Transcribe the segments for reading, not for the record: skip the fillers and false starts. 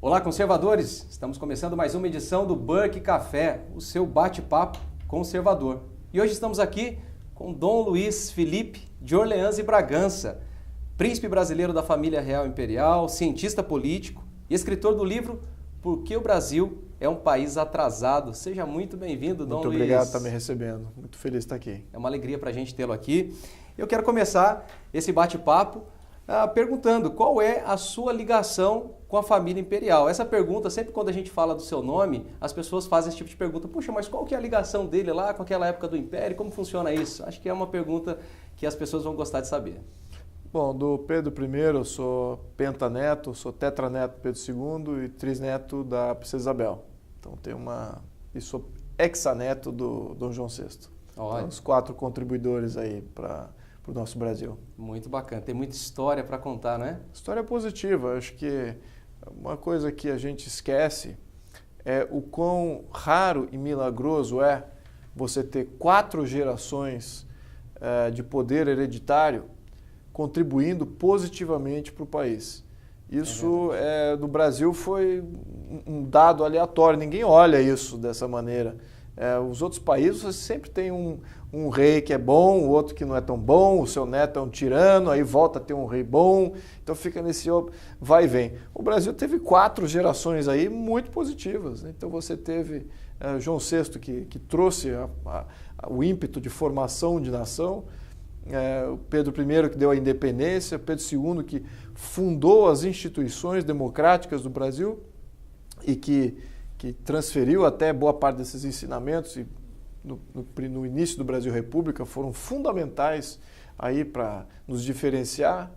Olá, conservadores! Estamos começando mais uma edição do Burke Café, o seu bate-papo conservador. E hoje estamos aqui com Dom Luiz Felipe de Orleans e Bragança, príncipe brasileiro da família real imperial, cientista político e escritor do livro Por que o Brasil é um país atrasado. Seja muito bem-vindo, Dom Luiz. Muito obrigado por estar me recebendo. Muito feliz de estar aqui. É uma alegria para a gente tê-lo aqui. Eu quero começar esse bate-papo perguntando qual é a sua ligação com a família imperial. Essa pergunta, sempre quando a gente fala do seu nome, as pessoas fazem esse tipo de pergunta. Puxa, mas qual que é a ligação dele lá com aquela época do Império? Como funciona isso? Acho que é uma pergunta que as pessoas vão gostar de saber. Bom, do Pedro I, eu sou pentaneto, sou tetraneto do Pedro II e trisneto da Princesa Isabel. Então e sou hexaneto do Dom João VI. Então, os 4 contribuidores aí para o nosso Brasil. Muito bacana, tem muita história para contar, né? História positiva, acho que uma coisa que a gente esquece é o quão raro e milagroso é você ter 4 gerações de poder hereditário contribuindo positivamente para o país. Isso do Brasil foi um dado aleatório, ninguém olha isso dessa maneira. Os outros países você sempre tem um rei que é bom, o outro que não é tão bom, o seu neto é um tirano, aí volta a ter um rei bom, então fica nesse vai e vem. O Brasil teve 4 gerações aí muito positivas, né? Então você teve João VI que trouxe o ímpeto de formação de nação, o Pedro I que deu a independência, Pedro II que fundou as instituições democráticas do Brasil e que transferiu até boa parte desses ensinamentos e no início do Brasil República foram fundamentais aí para nos diferenciar,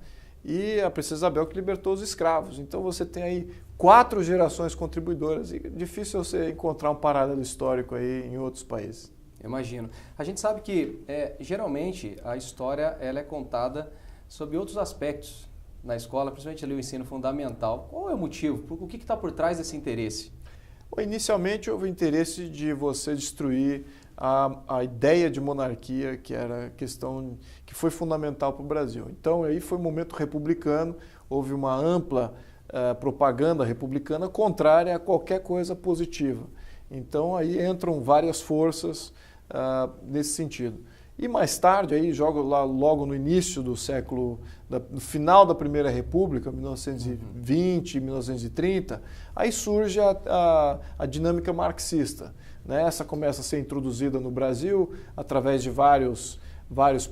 e a Princesa Isabel que libertou os escravos. Então você tem aí 4 gerações contribuidoras e difícil você encontrar um paralelo histórico aí em outros países. Imagino. A gente sabe que geralmente a história ela é contada sobre outros aspectos na escola, principalmente ali o ensino fundamental. Qual é o motivo? O que está por trás desse interesse? Inicialmente houve o interesse de você destruir a ideia de monarquia, que era questão que foi fundamental para o Brasil. Então aí foi um momento republicano, houve uma ampla propaganda republicana contrária a qualquer coisa positiva. Então aí entram várias forças nesse sentido. E mais tarde, aí, logo no início do século, no final da Primeira República, 1920, 1930, aí surge a dinâmica marxista, né? Essa começa a ser introduzida no Brasil através de vários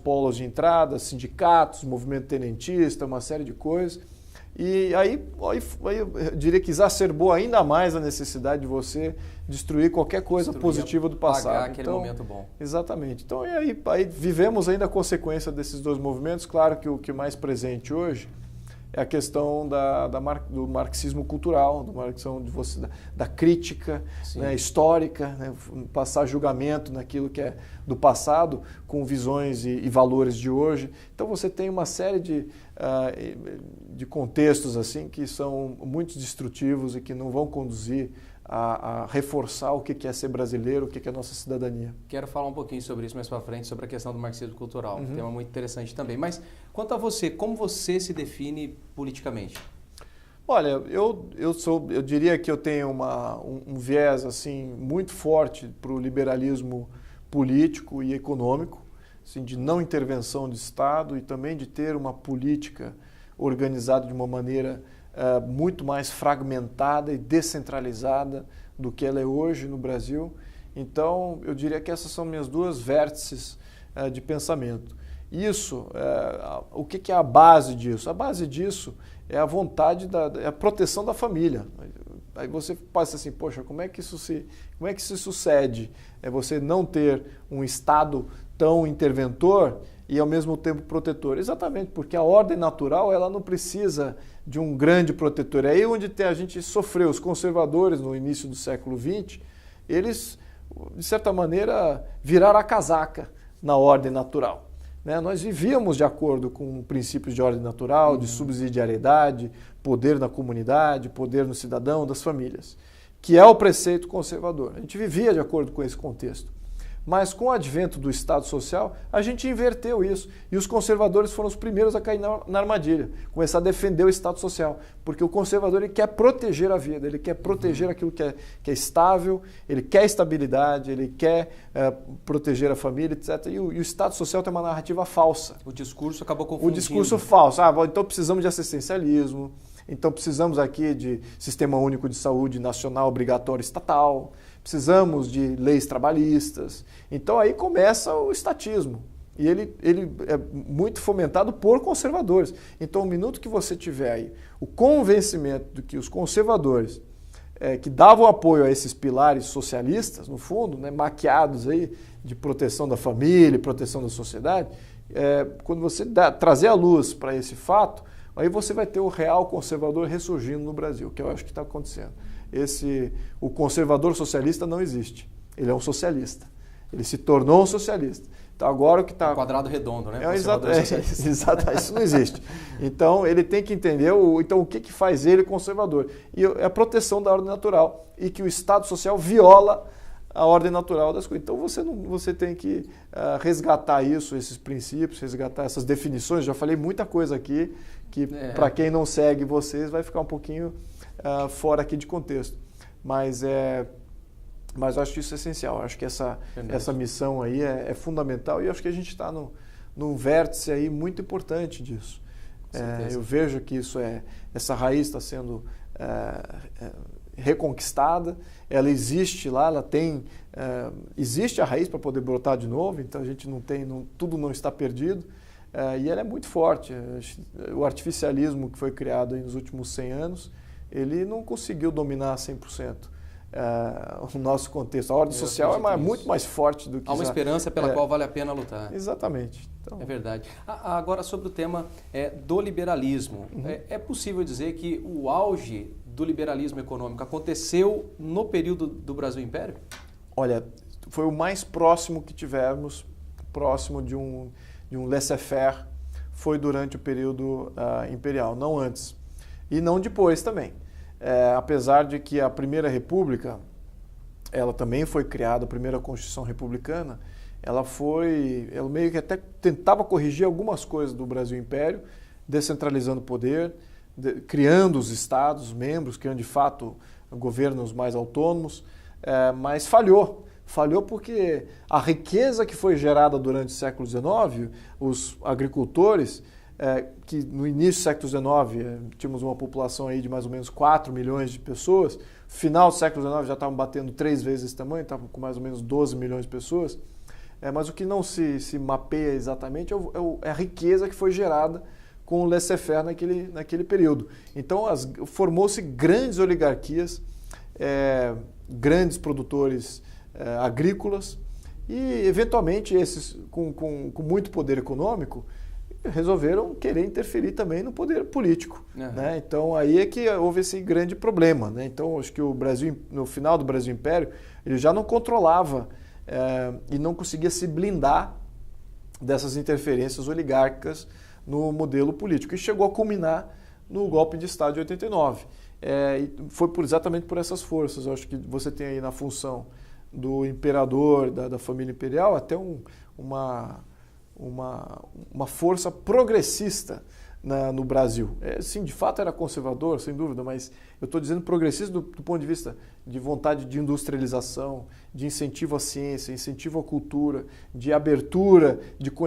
polos de entrada, sindicatos, movimento tenentista, uma série de coisas. E aí eu diria que exacerbou ainda mais a necessidade de você destruir qualquer coisa positiva do passado. Pagar aquele momento bom. Exatamente. Então aí vivemos ainda a consequência desses 2 movimentos. Claro que o que é mais presente hoje é a questão do marxismo cultural, da crítica, né, histórica, né, passar julgamento naquilo que é do passado com visões e valores de hoje. Então você tem uma série de contextos assim que são muito destrutivos e que não vão conduzir a reforçar o que é ser brasileiro, o que é a nossa cidadania. Quero falar um pouquinho sobre isso mais para frente, sobre a questão do marxismo cultural, um tema muito interessante também. Mas quanto a você, como você se define politicamente? Olha, eu diria que eu tenho um viés assim muito forte para o liberalismo político e econômico, assim, de não intervenção de Estado e também de ter uma política organizada de uma maneira muito mais fragmentada e descentralizada do que ela é hoje no Brasil. Então, eu diria que essas são minhas 2 vértices de pensamento. Isso, o que é a base disso? A base disso é a vontade, é a proteção da família. Aí você passa assim, poxa, como é que isso se sucede? É você não ter um Estado tão interventor e ao mesmo tempo protetor. Exatamente, porque a ordem natural ela não precisa de um grande protetor. É aí onde a gente sofreu. Os conservadores no início do século XX, eles, de certa maneira, viraram a casaca na ordem natural. Né? Nós vivíamos de acordo com princípios de ordem natural, de subsidiariedade, poder na comunidade, poder no cidadão, das famílias, que é o preceito conservador. A gente vivia de acordo com esse contexto. Mas com o advento do Estado Social, a gente inverteu isso. E os conservadores foram os primeiros a cair na armadilha, começar a defender o Estado Social. Porque o conservador ele quer proteger a vida, ele quer proteger aquilo que é estável, ele quer estabilidade, ele quer proteger a família, etc. E o Estado Social tem uma narrativa falsa. O discurso acabou confundindo. O discurso falso. Então precisamos de assistencialismo, então precisamos aqui de Sistema Único de Saúde Nacional Obrigatório Estatal, precisamos de leis trabalhistas. Então aí começa o estatismo. E ele é muito fomentado por conservadores. Então, no minuto que você tiver aí o convencimento de que os conservadores, que davam apoio a esses pilares socialistas, no fundo, né, maquiados aí de proteção da família, proteção da sociedade, quando você trazer a luz para esse fato, aí você vai ter o real conservador ressurgindo no Brasil, que eu acho que está acontecendo. O conservador socialista não existe. Ele é um socialista. Ele se tornou um socialista. Então agora o que está... quadrado redondo, né? Exato, isso não existe. Então ele tem que entender o que faz ele conservador. E é a proteção da ordem natural. E que o Estado Social viola a ordem natural das coisas. Então você tem que resgatar isso, esses princípios, resgatar essas definições. Já falei muita coisa aqui que para quem não segue vocês vai ficar um pouquinho fora aqui de contexto. Mas eu acho que isso é essencial. Eu acho que essa missão aí é fundamental e eu acho que a gente está num vértice aí muito importante disso. Eu vejo que essa raiz está sendo reconquistada, ela existe lá, existe a raiz para poder brotar de novo, então a gente tudo não está perdido e ela é muito forte. O artificialismo que foi criado aí nos últimos 100 anos, ele não conseguiu dominar 100%. O nosso contexto. A ordem social é muito mais forte do que... Há uma esperança pela qual vale a pena lutar. Exatamente. Então... É verdade. Agora, sobre o tema do liberalismo, é possível dizer que o auge do liberalismo econômico aconteceu no período do Brasil Império? Olha, foi o mais próximo que tivemos, próximo de um laissez-faire, foi durante o período imperial, não antes. E não depois também. Apesar de que a Primeira República, ela também foi criada, a primeira Constituição Republicana, ela meio que até tentava corrigir algumas coisas do Brasil Império, descentralizando o poder, criando os estados, membros, criando de fato governos mais autônomos, mas falhou. Falhou porque a riqueza que foi gerada durante o século XIX, os agricultores... que no início do século XIX tínhamos uma população aí de mais ou menos 4 milhões de pessoas, no final do século XIX já estavam batendo 3 vezes esse tamanho, estavam com mais ou menos 12 milhões de pessoas, mas o que não se mapeia exatamente é a riqueza que foi gerada com o laissez-faire naquele período. Então formou-se grandes oligarquias, grandes produtores agrícolas e eventualmente esses com muito poder econômico resolveram querer interferir também no poder político. Né? Então aí é que houve esse grande problema. Né? Então acho que o Brasil, no final do Brasil Império, ele já não controlava e não conseguia se blindar dessas interferências oligárquicas no modelo político. E chegou a culminar no golpe de Estado de 89. E foi exatamente por essas forças. Eu acho que você tem aí na função do imperador, da família imperial, até uma força progressista no Brasil. Sim, de fato era conservador, sem dúvida, mas eu estou dizendo progressista do ponto de vista de vontade de industrialização, de incentivo à ciência, incentivo à cultura, de abertura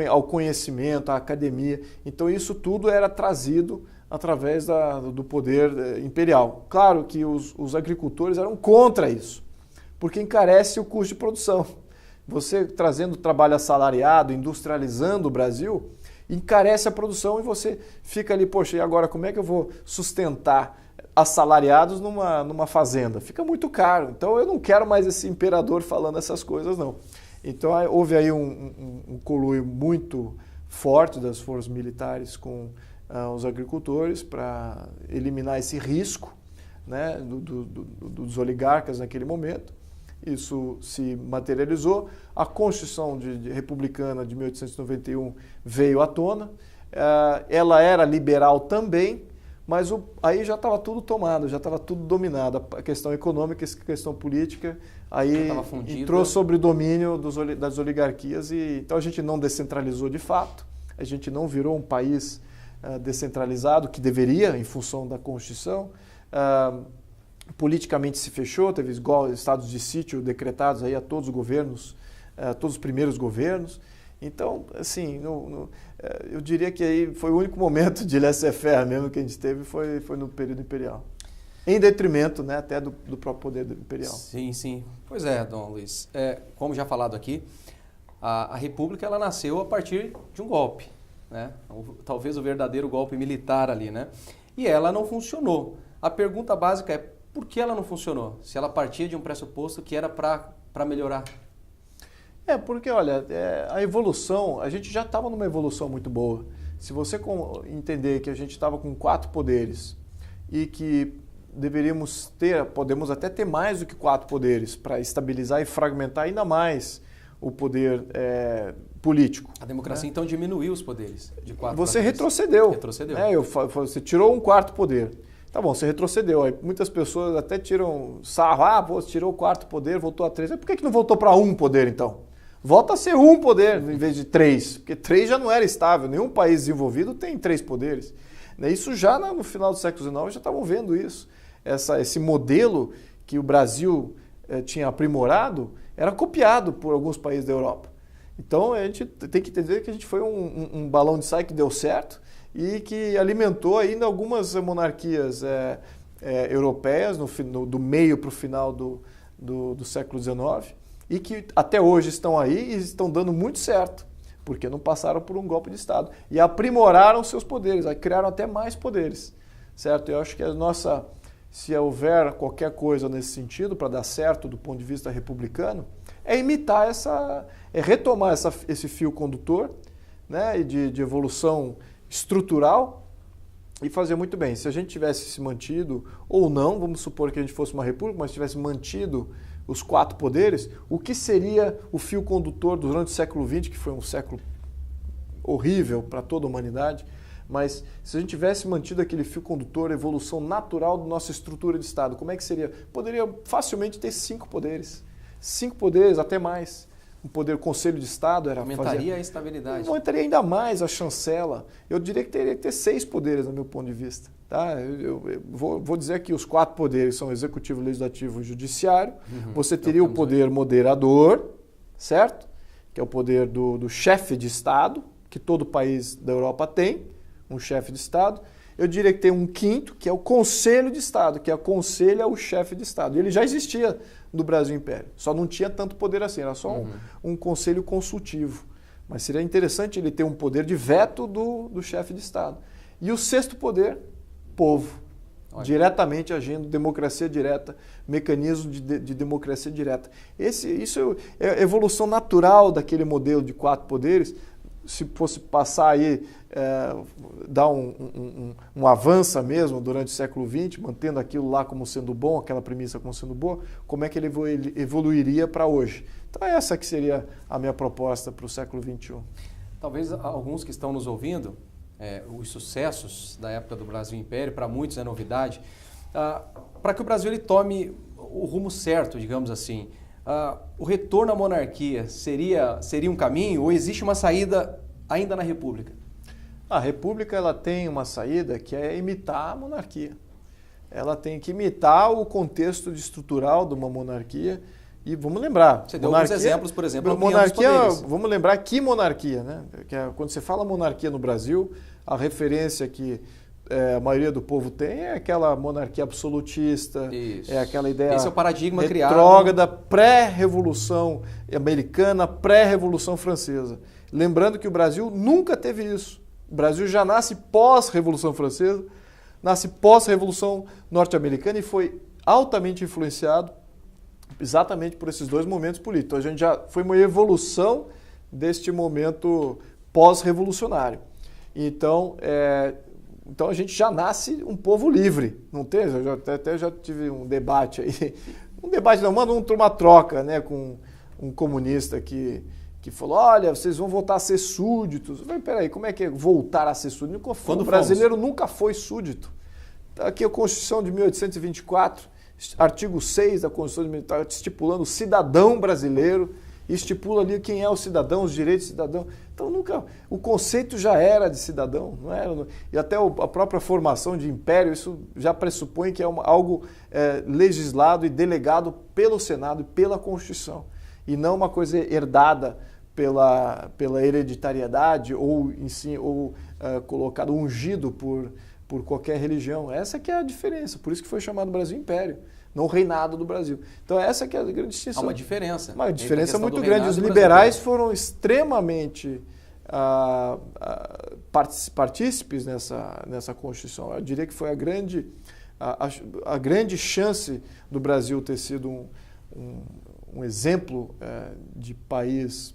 ao conhecimento, à academia. Então isso tudo era trazido através do poder imperial. Claro que os agricultores eram contra isso, porque encarece o custo de produção. Você trazendo trabalho assalariado, industrializando o Brasil, encarece a produção e você fica ali, poxa, e agora como é que eu vou sustentar assalariados numa fazenda? Fica muito caro. Então eu não quero mais esse imperador falando essas coisas, não. Então houve aí um conluio muito forte das forças militares com os agricultores para eliminar esse risco, né, dos oligarcas naquele momento. Isso se materializou. A Constituição Republicana de 1891 veio à tona. Ela era liberal também, Mas aí já estava tudo tomado, já estava tudo dominado. A questão econômica, a questão política, aí entrou sobre o domínio das oligarquias. Então a gente não descentralizou de fato, a gente não virou um país descentralizado, que deveria, em função da Constituição. Politicamente se fechou, teve estados de sítio decretados aí a todos os governos, todos os primeiros governos. Então, assim, eu diria que aí foi o único momento de laissez-faire mesmo que a gente teve, foi no período imperial. Em detrimento, né, até do próprio poder imperial. Sim, sim. Pois é, Dom Luiz. Como já falado aqui, a República ela nasceu a partir de um golpe, né? Talvez o verdadeiro golpe militar ali, né? E ela não funcionou. A pergunta básica é por que ela não funcionou? Se ela partia de um pressuposto que era para melhorar. Porque, olha, a evolução, a gente já estava numa evolução muito boa. Se você entender que a gente estava com 4 poderes e que podemos até ter mais do que 4 poderes para estabilizar e fragmentar ainda mais o poder político. A democracia, então, diminuiu os poderes de 4 Você retrocedeu. Retrocedeu. Você tirou um 4º poder. Tá bom, você retrocedeu. Aí muitas pessoas até tiram sarro. Você tirou o 4º poder, voltou a 3. Por que não voltou para 1 poder, então? Volta a ser 1 poder em vez de 3, porque 3 já não era estável. Nenhum país desenvolvido tem 3 poderes. Isso já no final do século XIX já estavam vendo isso. Esse modelo que o Brasil tinha aprimorado era copiado por alguns países da Europa. Então a gente tem que entender que a gente foi um balão de saia que deu certo e que alimentou ainda algumas monarquias europeias do meio para o final do século XIX. E que até hoje estão aí e estão dando muito certo, porque não passaram por um golpe de Estado. E aprimoraram seus poderes, aí criaram até mais poderes, certo? Eu acho que se houver qualquer coisa nesse sentido para dar certo do ponto de vista republicano, é imitar retomar esse fio condutor, né, de evolução estrutural e fazer muito bem. Se a gente tivesse se mantido, ou não, vamos supor que a gente fosse uma república, mas tivesse mantido os 4 poderes, o que seria o fio condutor durante o século XX, que foi um século horrível para toda a humanidade, mas se a gente tivesse mantido aquele fio condutor, a evolução natural da nossa estrutura de Estado, como é que seria? Poderia facilmente ter 5 poderes. 5 poderes, até mais. Um poder, Conselho de Estado aumentaria a estabilidade. Aumentaria ainda mais a chancela. Eu diria que teria que ter 6 poderes, no meu ponto de vista. Tá? Eu vou dizer que os 4 poderes são Executivo, Legislativo e Judiciário. Você teria o poder moderador, certo? Que é o poder do chefe de Estado, que todo país da Europa tem, um chefe de Estado. Eu diria que tem um 5º, que é o Conselho de Estado, que aconselha o chefe de Estado. E ele já existia no Brasil Império, só não tinha tanto poder assim, era só um conselho consultivo. Mas seria interessante ele ter um poder de veto do chefe de Estado. E o 6º poder, povo, diretamente agindo, democracia direta, mecanismo de democracia direta. Isso é a evolução natural daquele modelo de 4 poderes. Se fosse passar aí, dar um avanço mesmo durante o século XX, mantendo aquilo lá como sendo bom, aquela premissa como sendo boa, como é que ele evoluiria para hoje? Então essa que seria a minha proposta para o século XXI. Talvez alguns que estão nos ouvindo, os sucessos da época do Brasil Império, para muitos é novidade, para que o Brasil ele tome o rumo certo, digamos assim. O retorno à monarquia seria um caminho ou existe uma saída ainda na República? A República ela tem uma saída que é imitar a monarquia. Ela tem que imitar o contexto estrutural de uma monarquia. E vamos lembrar... Você deu alguns exemplos, por exemplo, monarquia, vamos lembrar que monarquia, né? Quando você fala monarquia no Brasil, a referência que a maioria do povo tem é aquela monarquia absolutista, isso. É aquela ideia esse é o paradigma retrógrada, pré-revolução americana, pré-revolução francesa. Lembrando que o Brasil nunca teve isso. O Brasil já nasce pós-revolução francesa, nasce pós-revolução norte-americana e foi altamente influenciado exatamente por esses 2 momentos políticos. Então, a gente já foi uma evolução deste momento pós-revolucionário. Então a gente já nasce um povo livre, não tem? Eu até já tive um debate aí, uma troca, né, com um comunista que falou, olha, vocês vão voltar a ser súditos. Eu falei, peraí, como é que é voltar a ser súdito? O brasileiro nunca foi súdito. aqui a Constituição de 1824, artigo 6 da Constituição de 1824, estipulando o cidadão brasileiro, estipula ali quem é o cidadão, os direitos do cidadão. Então o conceito já era de cidadão, não era? E até a própria formação de império, isso já pressupõe que é algo legislado e delegado pelo Senado e pela Constituição, e não uma coisa herdada pela hereditariedade ou colocado, ungido por qualquer religião. Essa que é a diferença, por isso que foi chamado Brasil Império, não Reinado do Brasil. Então essa que é a grande distinção. Há uma diferença. Uma diferença muito grande. Os liberais foram extremamente partícipes nessa Constituição. Eu diria que foi a grande chance do Brasil ter sido um exemplo de país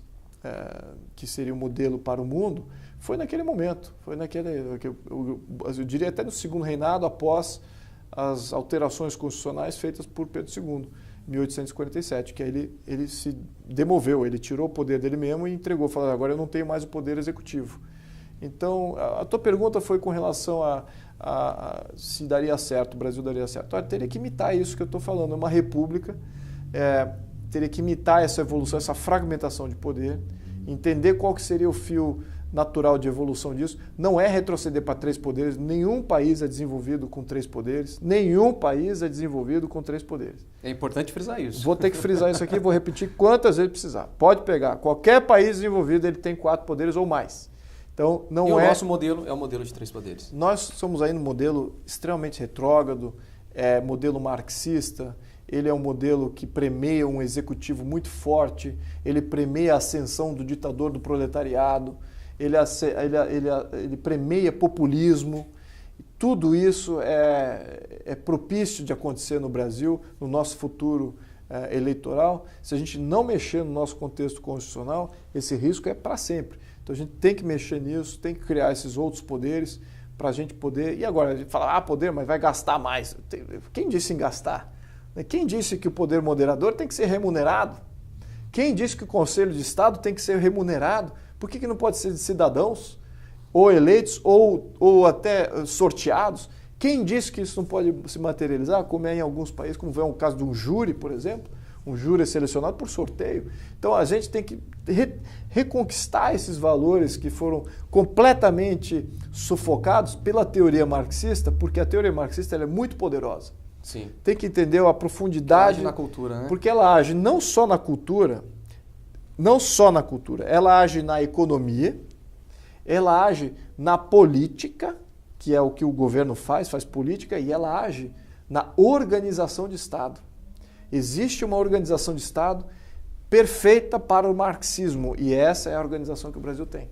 que seria um modelo para o mundo, foi naquele momento. Eu diria até no segundo reinado, após as alterações constitucionais feitas por Pedro II, em 1847, que aí ele se demoveu, ele tirou o poder dele mesmo e entregou, falando, agora eu não tenho mais o poder executivo. Então, a tua pergunta foi com relação a se daria certo, o Brasil daria certo. Teria que imitar isso que eu estou falando, uma república, teria que imitar essa evolução, essa fragmentação de poder, entender qual que seria o fio natural de evolução disso. Não é retroceder para 3 poderes. Nenhum país é desenvolvido com 3 poderes. Nenhum país é desenvolvido com 3 poderes. É importante frisar isso. Vou ter que frisar isso aqui, vou repetir quantas vezes precisar. Pode pegar. Qualquer país desenvolvido, ele tem 4 poderes ou mais. Então, não e o nosso modelo é o modelo de 3 poderes. Nós somos aí num modelo extremamente retrógrado, modelo marxista. Ele é um modelo que premia um executivo muito forte, ele premia a ascensão do ditador do proletariado, ele premia populismo. Tudo isso é propício de acontecer no Brasil, no nosso futuro eleitoral. Se a gente não mexer no nosso contexto constitucional, esse risco é para sempre. Então a gente tem que mexer nisso, tem que criar esses outros poderes para a gente poder... E agora, a gente fala, poder, mas vai gastar mais. Quem disse em gastar? Quem disse que o poder moderador tem que ser remunerado? Quem disse que o Conselho de Estado tem que ser remunerado? Por que não pode ser de cidadãos, ou eleitos, ou até sorteados? Quem disse que isso não pode se materializar, como é em alguns países, como é o caso de um júri, por exemplo? Um júri é selecionado por sorteio. Então a gente tem que reconquistar esses valores que foram completamente sufocados pela teoria marxista, porque a teoria marxista ela é muito poderosa. Sim. Tem que entender a profundidade. Ela age na cultura, né? Porque ela age não só na cultura, ela age na economia, ela age na política, que é o que o governo faz política, e ela age na organização de Estado. Existe uma organização de Estado perfeita para o marxismo, e essa é a organização que o Brasil tem.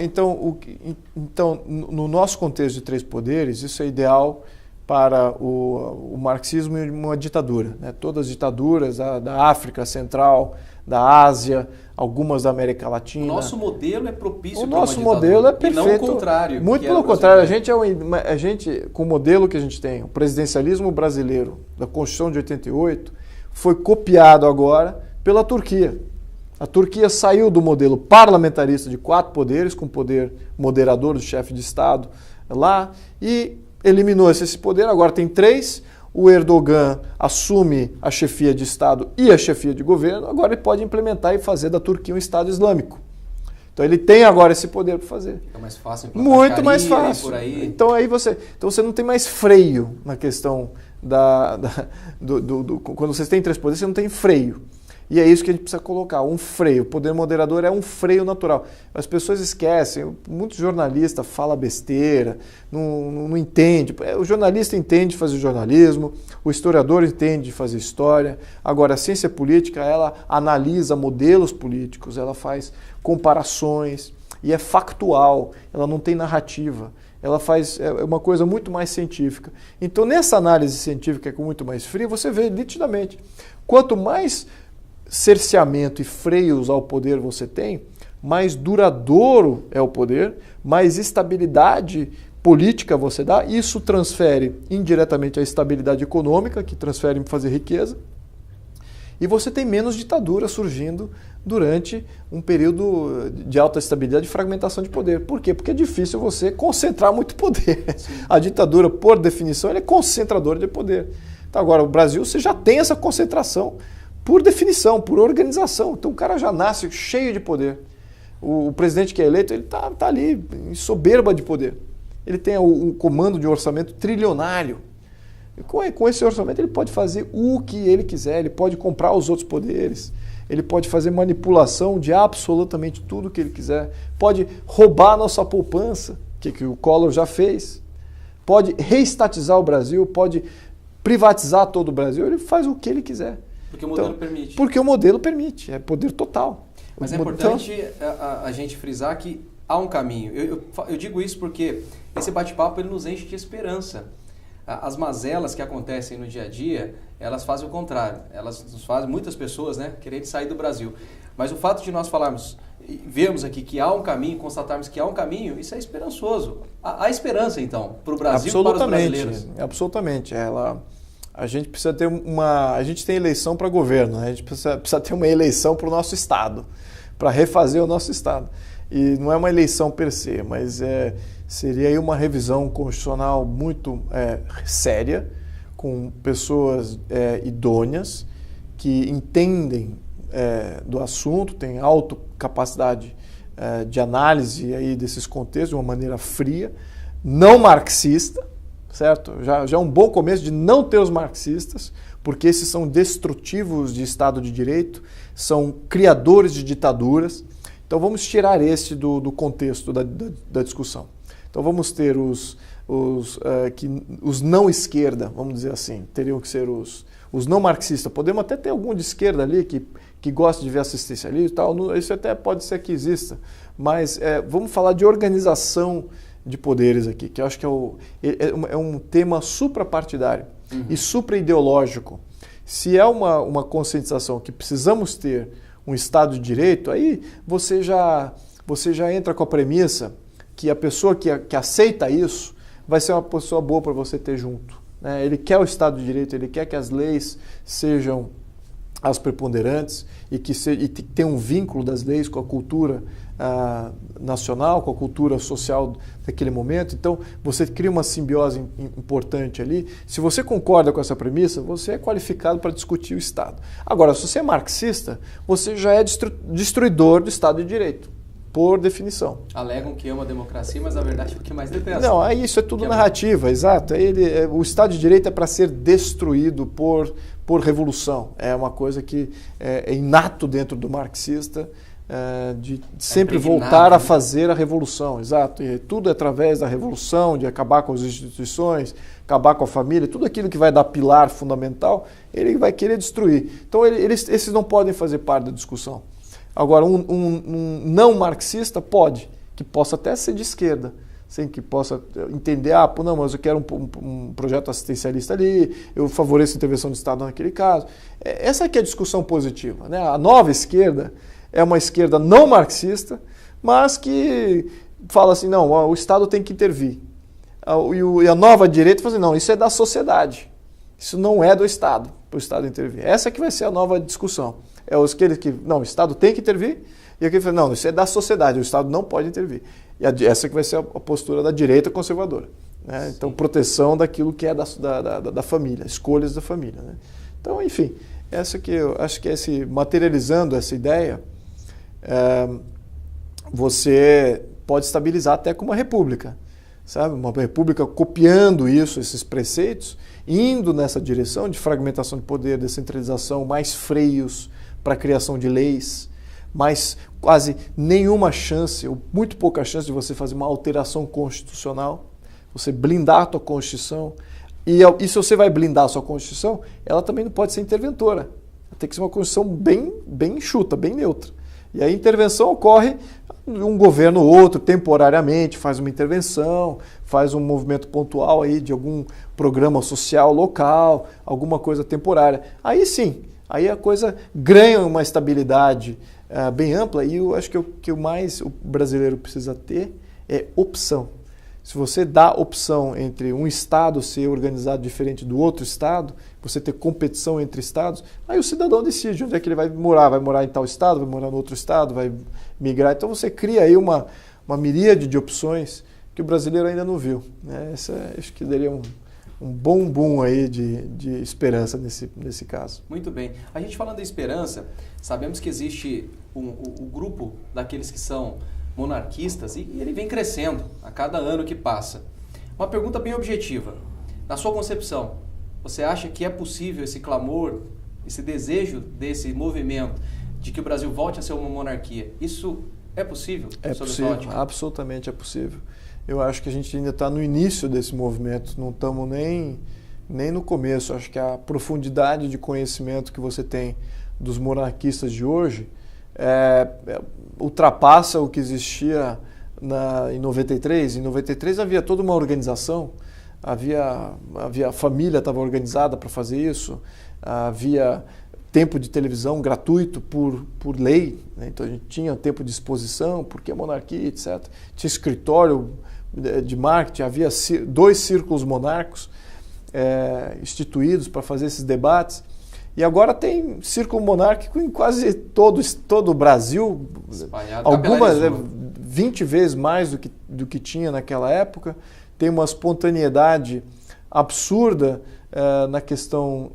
Então no nosso contexto de 3 poderes, isso é ideal para o marxismo e uma ditadura. Né? Todas as ditaduras da África Central, da Ásia, algumas da América Latina. O nosso modelo é propício para uma ditadura. O nosso modelo é perfeito. E não o contrário. Muito pelo contrário. A gente, com o modelo que a gente tem, o presidencialismo brasileiro da Constituição de 88, foi copiado agora pela Turquia. A Turquia saiu do modelo parlamentarista de 4 poderes, com poder moderador do chefe de Estado lá, e eliminou esse poder, agora tem 3. O Erdogan assume a chefia de Estado e a chefia de governo, agora ele pode implementar e fazer da Turquia um Estado islâmico. Então ele tem agora esse poder para fazer. É mais fácil. Muito mais fácil. Por aí. Então você não tem mais freio na questão quando vocês têm 3 poderes, você não tem freio. E é isso que a gente precisa colocar, um freio. O poder moderador é um freio natural. As pessoas esquecem, muitos jornalistas falam besteira, não entende. O jornalista entende fazer jornalismo, o historiador entende fazer história. Agora, a ciência política, ela analisa modelos políticos, ela faz comparações e é factual, ela não tem narrativa. Ela faz uma coisa muito mais científica. Então, nessa análise científica com muito mais frio, você vê nitidamente, quanto mais cerceamento e freios ao poder você tem, mais duradouro é o poder, mais estabilidade política você dá, isso transfere indiretamente a estabilidade econômica, que transfere em fazer riqueza, e você tem menos ditadura surgindo durante um período de alta estabilidade e fragmentação de poder. Por quê? Porque é difícil você concentrar muito poder. Sim. A ditadura, por definição, ela é concentradora de poder. Então, agora, o Brasil, você já tem essa concentração por definição, por organização. Então, o cara já nasce cheio de poder. O presidente que é eleito, ele tá ali, em soberba de poder. Ele tem o comando de um orçamento trilionário. E com esse orçamento, ele pode fazer o que ele quiser, ele pode comprar os outros poderes, ele pode fazer manipulação de absolutamente tudo que ele quiser, pode roubar a nossa poupança, que o Collor já fez, pode reestatizar o Brasil, pode privatizar todo o Brasil, ele faz o que ele quiser. Porque o modelo permite. Porque o modelo permite, é poder total. Mas é importante a gente frisar que há um caminho. Eu digo isso porque esse bate-papo ele nos enche de esperança. As mazelas que acontecem no dia a dia, elas fazem o contrário. Elas nos fazem, muitas pessoas, quererem sair do Brasil. Mas o fato de nós falarmos, vermos aqui que há um caminho, constatarmos que há um caminho, isso é esperançoso. Há esperança, então, para o Brasil e para os brasileiros. Absolutamente. A gente precisa ter a gente tem eleição para governo, né? A gente precisa ter uma eleição para o nosso Estado, para refazer o nosso Estado. E não é uma eleição per se, mas seria aí uma revisão constitucional muito séria, com pessoas idôneas, que entendem do assunto, têm alta capacidade de análise aí desses contextos de uma maneira fria, não marxista, certo? Já é um bom começo de não ter os marxistas, porque esses são destrutivos de Estado de Direito, são criadores de ditaduras. Então vamos tirar esse do contexto da discussão. Então vamos ter os não esquerda, vamos dizer assim, teriam que ser os não marxistas. Podemos até ter algum de esquerda ali que gosta de ver assistencialismo e tal, isso até pode ser que exista, mas vamos falar de organização de poderes aqui, que eu acho que é um tema suprapartidário e supraideológico. Se é uma conscientização que precisamos ter um Estado de Direito, aí você já entra com a premissa que a pessoa que aceita isso vai ser uma pessoa boa para você ter junto. Né? Ele quer o Estado de Direito, ele quer que as leis sejam as preponderantes e que tenha um vínculo das leis com a cultura nacional, com a cultura social daquele momento. Então, você cria uma simbiose importante ali. Se você concorda com essa premissa, você é qualificado para discutir o Estado. Agora, se você é marxista, você já é destruidor do Estado de Direito, por definição. Alegam que ama a democracia, mas na verdade é o que mais detesta. Não, aí isso é tudo narrativa, exato. O Estado de Direito é para ser destruído por revolução. É uma coisa que é inato dentro do marxista, de sempre voltar a fazer a revolução, exato. E tudo é através da revolução, de acabar com as instituições, acabar com a família, tudo aquilo que vai dar pilar fundamental, ele vai querer destruir. Então esses não podem fazer parte da discussão. Agora, um não marxista que possa até ser de esquerda, sem que possa entender, não, mas eu quero um projeto assistencialista ali, eu favoreço a intervenção do Estado naquele caso. Essa aqui é a discussão positiva, né? A nova esquerda é uma esquerda não marxista, mas que fala assim, não, o Estado tem que intervir. E a nova direita fala assim, não, isso é da sociedade, isso não é do Estado, para o Estado intervir. Essa que vai ser a nova discussão. Aqueles que, não, o Estado tem que intervir, e aquele que fala, não, isso é da sociedade, o Estado não pode intervir. E essa que vai ser a postura da direita conservadora. Né? Então, proteção daquilo que é da família, escolhas da família. Né? Então, enfim, essa que eu acho que materializando essa ideia, você pode estabilizar até com uma república. Sabe? Uma república copiando esses preceitos, indo nessa direção de fragmentação de poder, descentralização, mais freios para a criação de leis, mas quase nenhuma chance, ou muito pouca chance de você fazer uma alteração constitucional, você blindar a tua Constituição. E se você vai blindar a sua Constituição, ela também não pode ser interventora. Tem que ser uma Constituição bem enxuta, bem neutra. E a intervenção ocorre, um governo ou outro, temporariamente, faz uma intervenção, faz um movimento pontual aí de algum programa social local, alguma coisa temporária. Aí sim, aí a coisa ganha uma estabilidade bem ampla, e eu acho que o que mais o brasileiro precisa ter é opção. Se você dá opção entre um estado ser organizado diferente do outro estado, você ter competição entre estados, aí o cidadão decide onde é que ele vai morar em tal estado, vai morar no outro estado, vai migrar. Então você cria aí uma miríade de opções que o brasileiro ainda não viu, né? Acho que daria um bom boom aí de esperança nesse caso. Muito bem. A gente falando de esperança, sabemos que existe o grupo daqueles que são monarquistas e ele vem crescendo a cada ano que passa. Uma pergunta bem objetiva. Na sua concepção, você acha que é possível esse clamor, esse desejo desse movimento de que o Brasil volte a ser uma monarquia? Isso é possível? É possível, absolutamente é possível. Eu acho que a gente ainda está no início desse movimento, não estamos nem no começo. Acho que a profundidade de conhecimento que você tem dos monarquistas de hoje ultrapassa o que existia em 93. Em 93 havia toda uma organização, a família estava organizada para fazer isso, havia tempo de televisão gratuito por lei, né? Então a gente tinha tempo de exposição, porque a monarquia, etc. Tinha escritório de marketing, havia 2 círculos monárquicos instituídos para fazer esses debates. E agora tem círculo monárquico em quase todo o Brasil, algumas 20 vezes mais do que tinha naquela época. Tem uma espontaneidade absurda na questão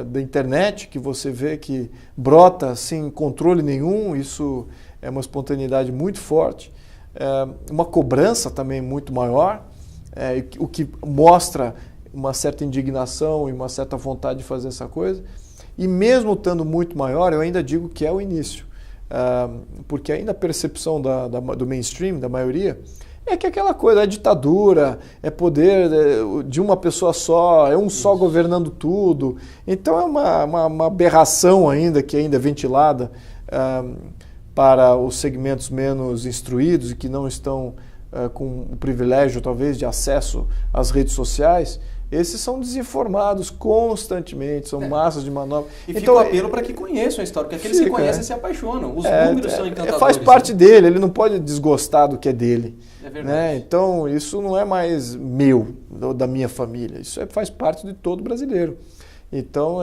da internet, que você vê que brota sem controle nenhum. Isso é uma espontaneidade muito forte, uma cobrança também muito maior, o que mostra uma certa indignação e uma certa vontade de fazer essa coisa. E mesmo estando muito maior, eu ainda digo que é o início, porque ainda a percepção do mainstream, da maioria, é que aquela coisa, é ditadura, é poder de uma pessoa só, é um só governando tudo. Então é uma aberração ainda, que ainda é ventilada para os segmentos menos instruídos e que não estão com o privilégio, talvez, de acesso às redes sociais. Esses são desinformados constantemente, são massas de manobra. E fica o apelo para que conheçam a história, porque aqueles que conhecem se apaixonam. Os números são encantadores. Faz parte dele, ele não pode desgostar do que é dele. É verdade. Né? Então, isso não é mais meu, da minha família. Isso faz parte de todo brasileiro. Então,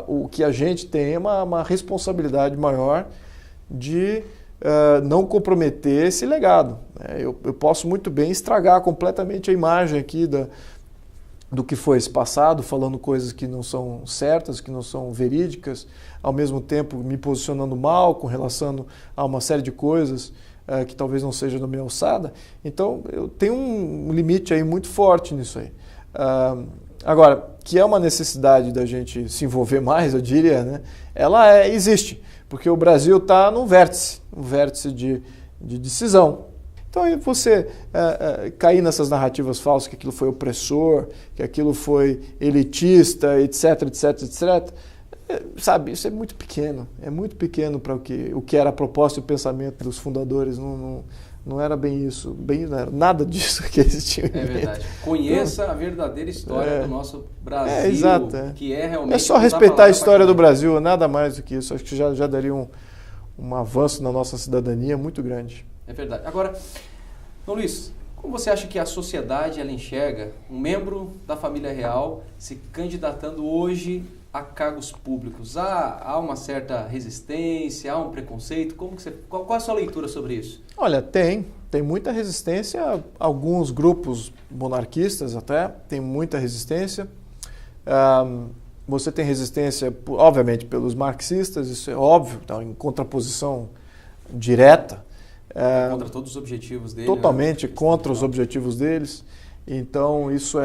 o que a gente tem é uma responsabilidade maior de não comprometer esse legado. Eu posso muito bem estragar completamente a imagem aqui do que foi esse passado, falando coisas que não são certas, que não são verídicas, ao mesmo tempo me posicionando mal com relação a uma série de coisas que talvez não seja da minha alçada. Então, eu tenho um limite aí muito forte nisso aí. Agora, que é uma necessidade da gente se envolver mais, eu diria, né? Ela existe, porque o Brasil está num vértice de decisão. Então, você cair nessas narrativas falsas que aquilo foi opressor, que aquilo foi elitista, etc, etc, etc, sabe, isso é muito pequeno para o que era a proposta e o pensamento dos fundadores. Não era bem isso, não era nada disso que eles tinham em mente. É verdade. Conheça a verdadeira história do nosso Brasil, exato, que é realmente... É só respeitar a história do Brasil, nada mais do que isso. Acho que já daria um avanço na nossa cidadania muito grande. É verdade. Agora, Dom Luiz, como você acha que a sociedade ela enxerga um membro da família real se candidatando hoje a cargos públicos? Há uma certa resistência, há um preconceito? Qual é a sua leitura sobre isso? Olha, tem muita resistência. Alguns grupos monarquistas até tem muita resistência. Você tem resistência, obviamente, pelos marxistas, isso é óbvio, tá em contraposição direta. Contra todos os objetivos deles. Totalmente contra os objetivos deles. Então, isso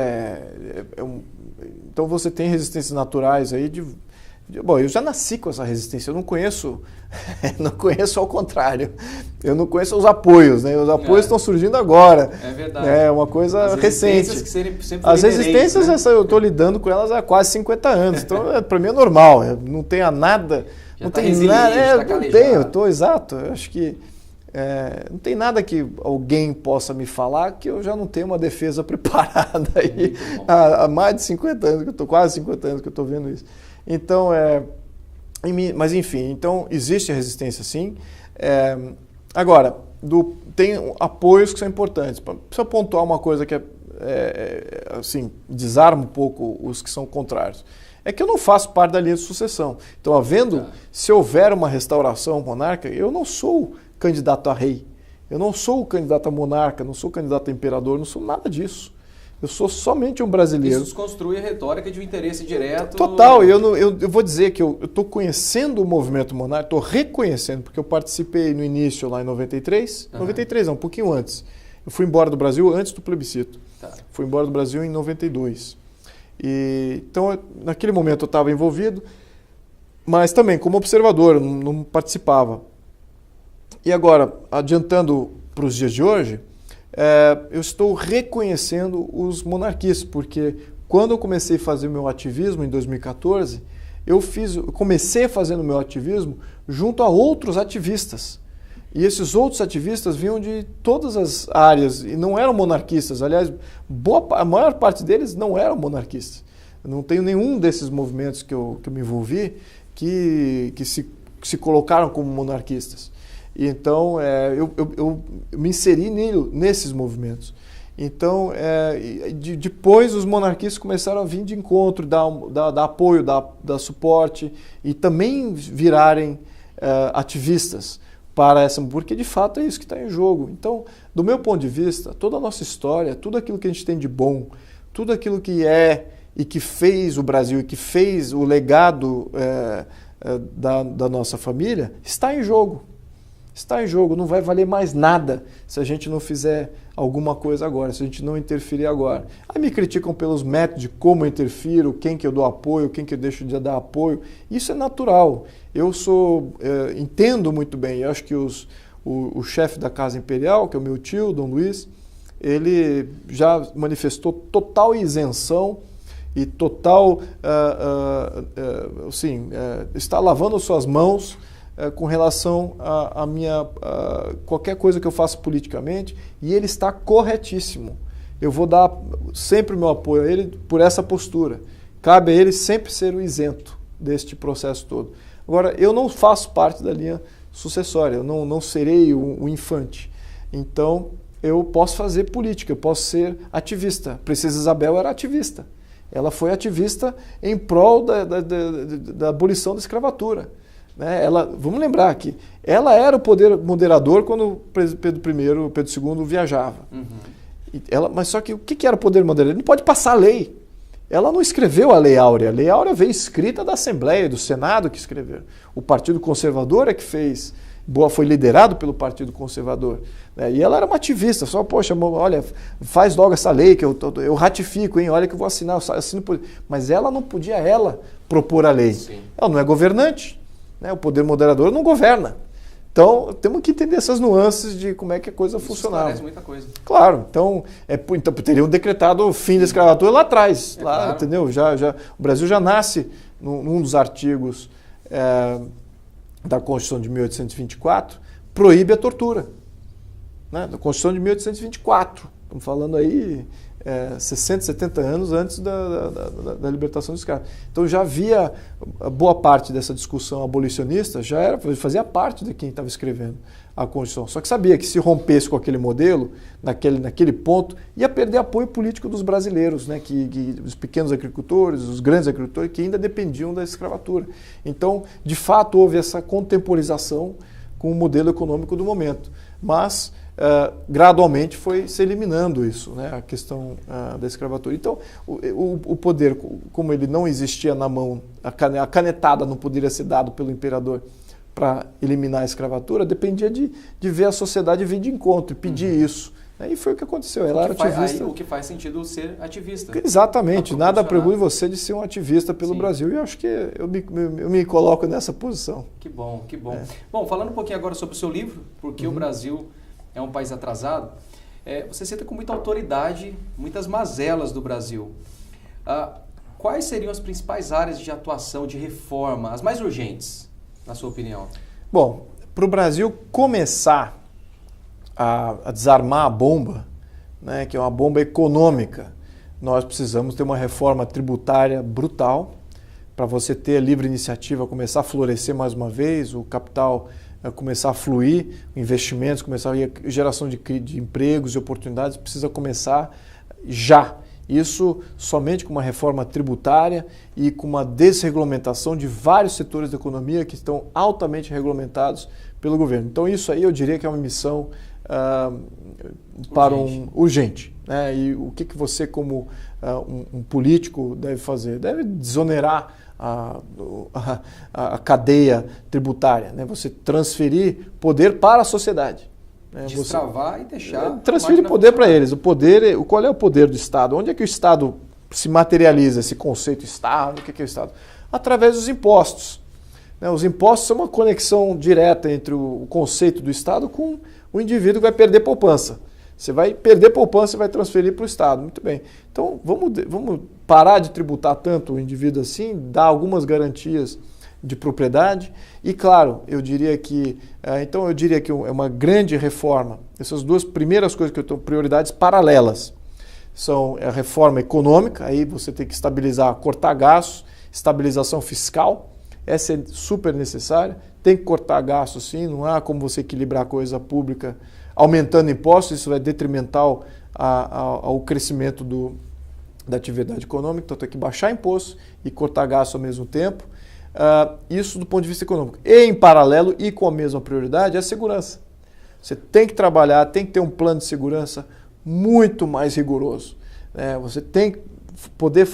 Então, você tem resistências naturais aí Bom, eu já nasci com essa resistência, eu não conheço ao contrário. Eu não conheço os apoios, né? Os apoios estão surgindo agora. É verdade. É uma coisa recente. As resistências, né? Eu estou lidando com elas há quase 50 anos. Então, para mim é normal. Não tenho nada. Já não tá tem nada. Tá não tenho, exato. Eu acho que não tem nada que alguém possa me falar que eu já não tenho uma defesa preparada aí há mais de 50 anos, quase 50 anos que eu estou vendo isso. Então, mas enfim, então existe a resistência sim. Agora, tem apoios que são importantes. Precisa pontuar uma coisa que assim, desarma um pouco os que são contrários. É que eu não faço parte da linha de sucessão. Então, se houver uma restauração monárquica, eu não sou candidato a rei. Eu não sou candidato a monarca, não sou candidato a imperador, não sou nada disso. Eu sou somente um brasileiro. Isso desconstrui a retórica de um interesse direto. Total, eu vou dizer que eu estou conhecendo o movimento monárquico, estou reconhecendo, porque eu participei no início lá em 93, 93 não, um pouquinho antes. Eu fui embora do Brasil antes do plebiscito. Tá. Fui embora do Brasil em 92. Então, naquele momento eu estava envolvido, mas também como observador, não participava. E agora, adiantando para os dias de hoje, eu estou reconhecendo os monarquistas, porque quando eu comecei a fazer meu ativismo em 2014, eu comecei fazendo meu ativismo junto a outros ativistas. E esses outros ativistas vinham de todas as áreas e não eram monarquistas. Aliás, a maior parte deles não eram monarquistas. Eu não tenho nenhum desses movimentos que eu me envolvi que se colocaram como monarquistas. E então, eu me inseri nesses movimentos. Então, depois os monarquistas começaram a vir de encontro, dar apoio, dar suporte e também virarem ativistas para essa, porque de fato é isso que está em jogo. Então, do meu ponto de vista, toda a nossa história, tudo aquilo que a gente tem de bom, tudo aquilo que e que fez o Brasil e que fez o legado da nossa família, está em jogo. Está em jogo, não vai valer mais nada se a gente não fizer alguma coisa agora, se a gente não interferir agora. Aí me criticam pelos métodos de como eu interfiro, quem que eu dou apoio, quem que eu deixo de dar apoio. Isso é natural. Eu entendo muito bem. Eu acho que o chefe da Casa Imperial, que é o meu tio, Dom Luiz, ele já manifestou total isenção e total, está lavando suas mãos com relação a qualquer coisa que eu faça politicamente, e ele está corretíssimo. Eu vou dar sempre o meu apoio a ele por essa postura. Cabe a ele sempre ser o isento deste processo todo. Agora, eu não faço parte da linha sucessória, eu não serei o infante. Então, eu posso fazer política, eu posso ser ativista. A Princesa Isabel era ativista. Ela foi ativista em prol da abolição da escravatura. Vamos lembrar que ela era o poder moderador quando Pedro II viajava. Mas só que o que era o poder moderador? Ele não pode passar a lei. Ela não escreveu a Lei Áurea. A Lei Áurea veio escrita da Assembleia, do Senado que escreveu. O Partido Conservador é que fez. Foi liderado pelo Partido Conservador. E ela era uma ativista. Só, poxa, olha, faz logo essa lei que eu ratifico, hein? Olha que eu vou assinar. Eu assino por... Mas ela não podia, propor a lei. Sim. Ela não é governante. O poder moderador não governa. Então, temos que entender essas nuances de como é que a coisa funcionava. Parece muita coisa. Claro. Então teriam decretado o fim da escravatura lá atrás. Claro. Entendeu? O Brasil já nasce num dos artigos da Constituição de 1824, proíbe a tortura. Da Constituição de 1824. Estamos falando aí 60, 70 anos antes da libertação dos escravos. Então já havia boa parte dessa discussão abolicionista, fazia parte de quem estava escrevendo a Constituição. Só que sabia que se rompesse com aquele modelo, naquele ponto, ia perder apoio político dos brasileiros, os pequenos agricultores, os grandes agricultores, que ainda dependiam da escravatura. Então, de fato, houve essa contemporização com o modelo econômico do momento. Mas gradualmente foi se eliminando isso, a questão da escravatura. Então, o poder, como ele não existia na mão, a canetada não poderia ser dado pelo imperador para eliminar a escravatura, dependia de ver a sociedade vir de encontro e pedir isso. E foi o que aconteceu. Ela era ativista. O que faz sentido ser ativista. Exatamente. Nada proíbe você de ser um ativista pelo Brasil. E eu acho que eu me coloco nessa posição. Que bom, que bom. Bom, falando um pouquinho agora sobre o seu livro, porque o Brasil é um país atrasado, você cita com muita autoridade muitas mazelas do Brasil. Quais seriam as principais áreas de atuação, de reforma, as mais urgentes, na sua opinião? Bom, para o Brasil começar a desarmar a bomba, que é uma bomba econômica, nós precisamos ter uma reforma tributária brutal para você ter a livre iniciativa começar a florescer mais uma vez, o capital começar a fluir, investimentos, começar a geração de empregos e oportunidades, precisa começar já. Isso somente com uma reforma tributária e com uma desregulamentação de vários setores da economia que estão altamente regulamentados pelo governo. Então isso aí eu diria que é uma missão urgente. Né? E o que você como um político deve fazer? Deve desonerar a cadeia tributária, né? Você transferir poder para a sociedade. Destravar e deixar... Transferir poder para eles. Qual é o poder do Estado? Onde é que o Estado se materializa, esse conceito Estado? O que é o Estado? Através dos impostos. Os impostos são uma conexão direta entre o conceito do Estado com o indivíduo que vai perder poupança. Você vai perder poupança e vai transferir para o Estado. Muito bem. Então, vamos parar de tributar tanto o indivíduo assim, dar algumas garantias de propriedade e, claro, eu diria que é uma grande reforma. Essas duas primeiras coisas que eu tenho prioridades paralelas são a reforma econômica, aí você tem que estabilizar, cortar gastos, estabilização fiscal, essa é super necessária, tem que cortar gastos sim, não há como você equilibrar a coisa pública aumentando impostos, isso é detrimental ao crescimento da atividade econômica, então tem que baixar impostos e cortar gastos ao mesmo tempo. Isso do ponto de vista econômico. E em paralelo e com a mesma prioridade é a segurança. Você tem que trabalhar, tem que ter um plano de segurança muito mais rigoroso. Você tem que poder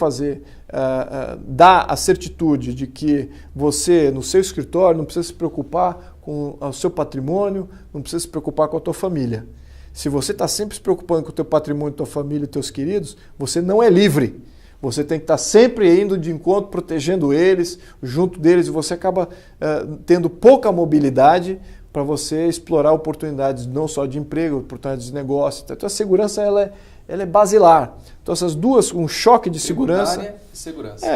dar a certitude de que você, no seu escritório, não precisa se preocupar com o seu patrimônio, não precisa se preocupar com a tua família. Se você está sempre se preocupando com o teu patrimônio, tua família e teus queridos, você não é livre. Você tem que estar sempre indo de encontro, protegendo eles, junto deles, e você acaba tendo pouca mobilidade para você explorar oportunidades não só de emprego, oportunidades de negócio. Então a segurança ela é basilar. Então essas duas, um choque de segurança.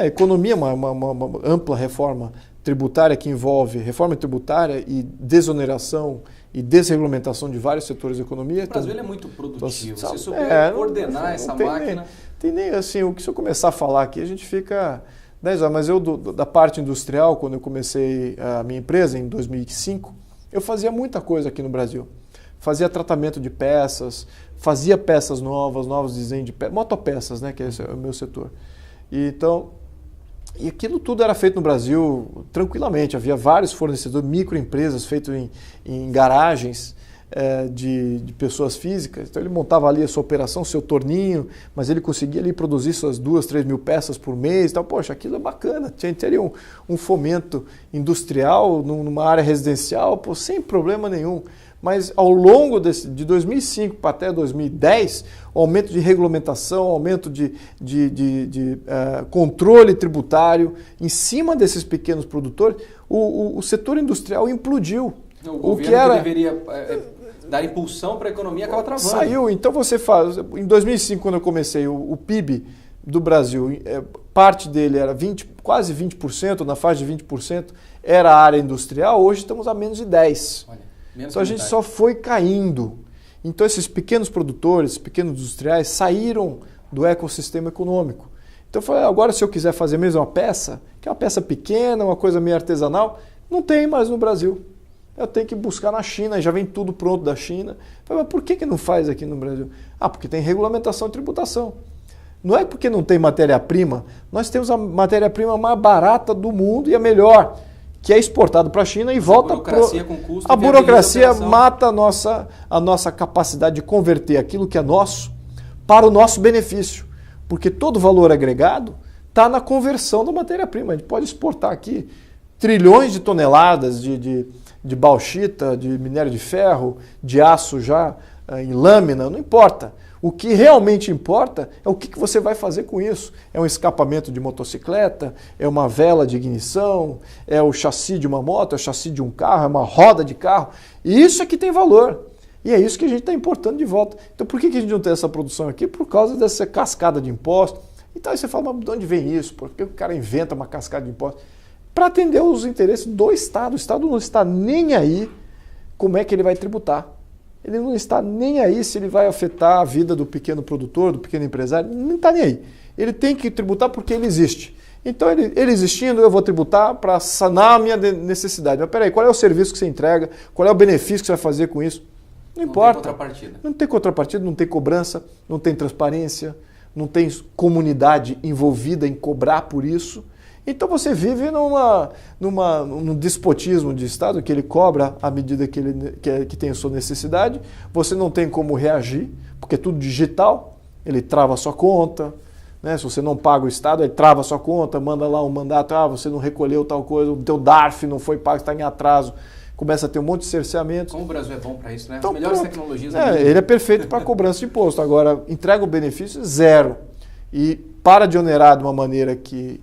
Economia, uma ampla reforma tributária que envolve reforma tributária e desoneração e desregulamentação de vários setores da economia. O Brasil é muito produtivo. Você souber coordenar essa máquina... Tem nem assim, se eu começar a falar aqui, a gente fica 10 horas. Mas eu, da parte industrial, quando eu comecei a minha empresa em 2005, eu fazia muita coisa aqui no Brasil. Fazia tratamento de peças, fazia peças novos desenhos de peças, motopeças, né, que esse é o meu setor. E aquilo tudo era feito no Brasil tranquilamente. Havia vários fornecedores, microempresas feitas em garagens de pessoas físicas. Então ele montava ali a sua operação, seu torninho, mas ele conseguia ali produzir suas 2, 3 mil peças por mês. Então, poxa, aquilo é bacana. Teria um fomento industrial numa área residencial, sem problema nenhum. Mas ao longo de 2005 para até 2010, o aumento de regulamentação, aumento de controle tributário em cima desses pequenos produtores, o setor industrial implodiu. O governo que deveria dar impulsão para a economia acaba travando. Saiu. Então você faz... Em 2005, quando eu comecei, o PIB do Brasil, parte dele era quase 20%, na faixa de 20%, era a área industrial. Hoje estamos a menos de 10%. Olha. Então a gente só foi caindo. Então esses pequenos produtores, pequenos industriais saíram do ecossistema econômico. Então eu falei, agora se eu quiser fazer mesmo uma peça, que é uma peça pequena, uma coisa meio artesanal, não tem mais no Brasil. Eu tenho que buscar na China, já vem tudo pronto da China. Eu falei, mas por que não faz aqui no Brasil? Porque tem regulamentação e tributação. Não é porque não tem matéria-prima, nós temos a matéria-prima mais barata do mundo e a melhor, que é exportado para a China e volta para a burocracia mata a nossa capacidade de converter aquilo que é nosso para o nosso benefício, porque todo valor agregado está na conversão da matéria-prima. A gente pode exportar aqui trilhões de toneladas de bauxita, de minério de ferro, de aço já em lâmina, não importa. O que realmente importa é o que você vai fazer com isso. É um escapamento de motocicleta, é uma vela de ignição, é o chassi de uma moto, é o chassi de um carro, é uma roda de carro. E isso é que tem valor. E é isso que a gente está importando de volta. Então por que a gente não tem essa produção aqui? Por causa dessa cascada de impostos. Então aí você fala, mas de onde vem isso? Por que o cara inventa uma cascada de impostos? Para atender os interesses do Estado. O Estado não está nem aí como é que ele vai tributar. Ele não está nem aí se ele vai afetar a vida do pequeno produtor, do pequeno empresário, não está nem aí. Ele tem que tributar porque ele existe. Então, ele existindo, eu vou tributar para sanar a minha necessidade. Mas peraí, qual é o serviço que você entrega? Qual é o benefício que você vai fazer com isso? Não importa. Tem contrapartida. Não tem contrapartida, não tem cobrança, não tem transparência, não tem comunidade envolvida em cobrar por isso. Então você vive num despotismo de Estado que ele cobra à medida que tem a sua necessidade. Você não tem como reagir, porque é tudo digital, ele trava a sua conta. Né? Se você não paga o Estado, ele trava a sua conta, manda lá um mandato, você não recolheu tal coisa, o teu DARF não foi pago, está em atraso. Começa a ter um monte de cerceamentos. Como o Brasil é bom para isso, né? Então, as melhores tecnologias. Ele é perfeito para cobrança de imposto. Agora, entrega o benefício zero. E para de onerar de uma maneira que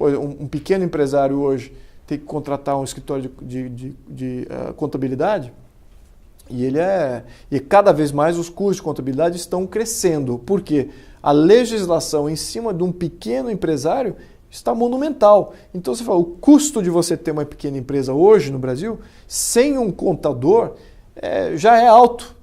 um pequeno empresário hoje tem que contratar um escritório de contabilidade e cada vez mais os custos de contabilidade estão crescendo. Por quê? A legislação em cima de um pequeno empresário está monumental. Então você fala, o custo de você ter uma pequena empresa hoje no Brasil, sem um contador, já é alto.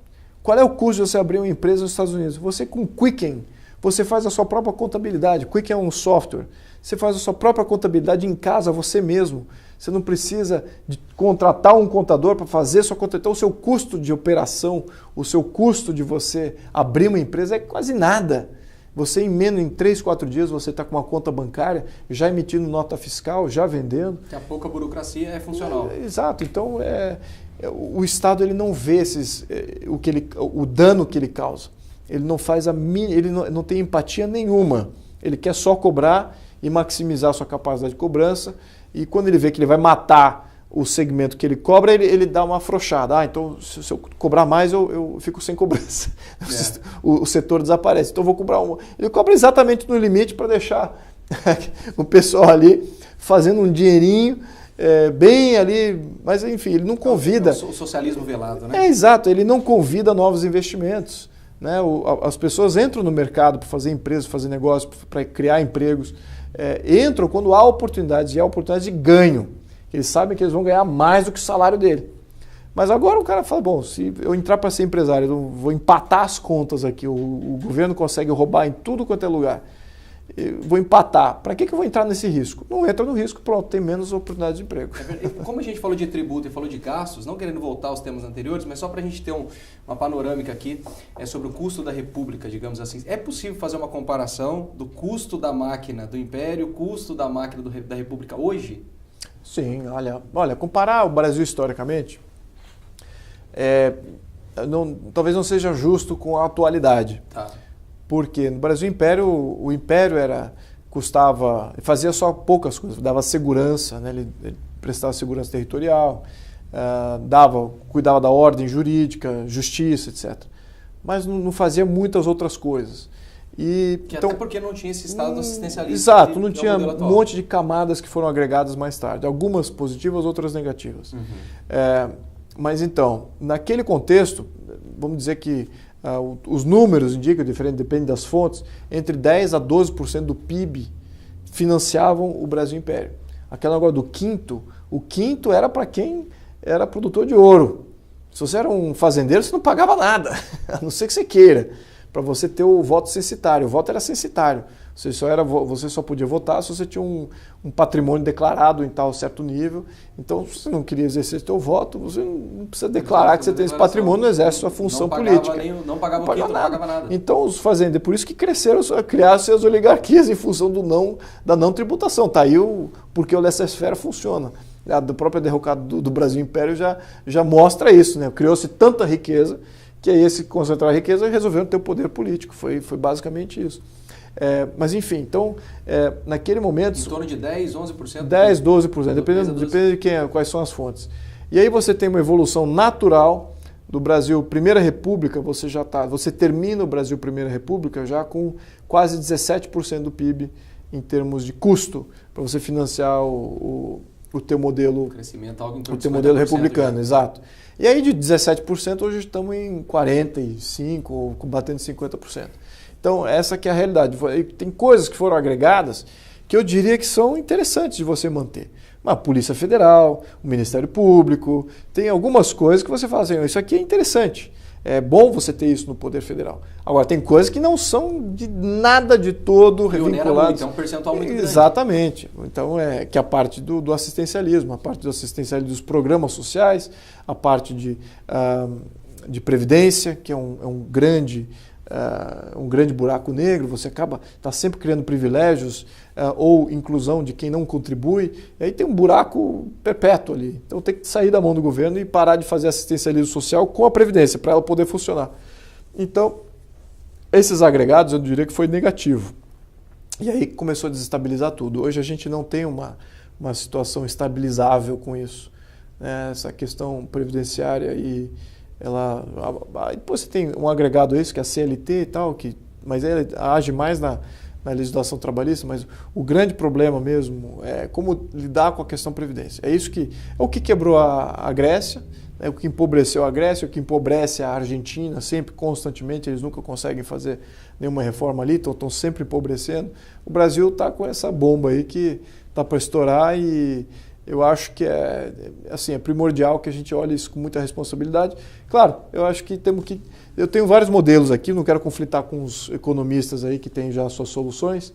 Qual é o custo de você abrir uma empresa nos Estados Unidos? Você com Quicken, você faz a sua própria contabilidade. Quicken é um software. Você faz a sua própria contabilidade em casa, você mesmo. Você não precisa de contratar um contador para fazer sua conta. Então o seu custo de operação, o seu custo de você abrir uma empresa é quase nada. Você em 3, 4 dias você está com uma conta bancária, já emitindo nota fiscal, já vendendo. Daqui a pouco a burocracia é funcional. Exato. Então o Estado ele não vê o dano que ele causa. Ele não faz ele não tem empatia nenhuma. Ele quer só cobrar e maximizar a sua capacidade de cobrança. E quando ele vê que ele vai matar o segmento que ele cobra, ele dá uma afrouxada. Então, se eu cobrar mais, eu fico sem cobrança. O setor desaparece. Então, eu vou cobrar Ele cobra exatamente no limite para deixar o pessoal ali fazendo um dinheirinho bem ali. Mas, enfim, ele não convida... O socialismo velado, né? Exato. Ele não convida novos investimentos. Né? As pessoas entram no mercado para fazer empresas, fazer negócios, para criar empregos. Entram quando há oportunidades, e há oportunidades de ganho. Eles sabem que eles vão ganhar mais do que o salário dele. Mas agora o cara fala, bom, se eu entrar para ser empresário, eu vou empatar as contas aqui, o governo consegue roubar em tudo quanto é lugar, eu vou empatar. Para que eu vou entrar nesse risco? Não entra no risco, pronto, tem menos oportunidades de emprego. Como a gente falou de tributo e falou de gastos, não querendo voltar aos temas anteriores, mas só para a gente ter uma panorâmica aqui sobre o custo da República, digamos assim. É possível fazer uma comparação do custo da máquina do Império, custo da máquina da República hoje? Sim, olha, comparar o Brasil historicamente, talvez não seja justo com a atualidade. Tá. Porque no Brasil o Império fazia só poucas coisas, dava segurança, né? Ele prestava segurança territorial, cuidava da ordem jurídica, justiça, etc. Mas não fazia muitas outras coisas. Até porque não tinha esse Estado assistencialista. Exato, não tinha um monte de camadas que foram agregadas mais tarde, algumas positivas, outras negativas. Uhum. Mas então, naquele contexto, vamos dizer que os números indicam, depende das fontes, entre 10% a 12% do PIB financiavam o Brasil Império. Aquela agora do quinto, o quinto era para quem era produtor de ouro. Se você era um fazendeiro, você não pagava nada, a não ser que você queira, para você ter o voto censitário. O voto era censitário. Você só podia votar se você tinha um patrimônio declarado em tal certo nível. Então, se você não queria exercer seu voto, você não precisa declarar que você tem esse patrimônio, não exerce sua função política. Não pagava o quinto, não pagava nada. Então, os fazendeiros, por isso que criaram suas oligarquias em função da não tributação. Está aí porque o laissez-faire funciona. A própria derrocada do Brasil Império já mostra isso, né? Criou-se tanta riqueza que aí esse concentrar a riqueza resolveu ter o poder político. Foi basicamente isso. Mas enfim, então, naquele momento... Em torno de 10%, 11%? 10%, 12%, depende de quais são as fontes. E aí você tem uma evolução natural do Brasil Primeira República, você termina o Brasil Primeira República já com quase 17% do PIB em termos de custo para você financiar o teu modelo... Crescimento, algo em torno o teu modelo republicano, exato. E aí de 17%, hoje estamos em 45%, batendo 50%. Então, essa que é a realidade. Tem coisas que foram agregadas que eu diria que são interessantes de você manter. A Polícia Federal, o Ministério Público, tem algumas coisas que você fala assim, isso aqui é interessante. É bom você ter isso no Poder Federal. Agora, tem coisas que não são de nada de todo revinculadas. É um percentual muito grande. Exatamente. Então, que a parte do assistencialismo, a parte do assistencialismo dos programas sociais, a parte de previdência, que é um grande buraco negro, você está sempre criando privilégios ou inclusão de quem não contribui, e aí tem um buraco perpétuo ali. Então tem que sair da mão do governo e parar de fazer assistencialismo social com a Previdência, para ela poder funcionar. Então, esses agregados eu diria que foi negativo. E aí começou a desestabilizar tudo. Hoje a gente não tem uma situação estabilizável com isso. Essa questão previdenciária depois você tem um agregado a isso, que é a CLT e tal, mas ele age mais na legislação trabalhista, mas o grande problema mesmo é como lidar com a questão previdência. É isso o que quebrou a Grécia, o que empobreceu a Grécia, o que empobrece a Argentina, sempre, constantemente, eles nunca conseguem fazer nenhuma reforma ali, estão sempre empobrecendo. O Brasil está com essa bomba aí que está para estourar e eu acho que é primordial que a gente olhe isso com muita responsabilidade. Claro, eu acho que eu tenho vários modelos aqui, não quero conflitar com os economistas aí que têm já suas soluções,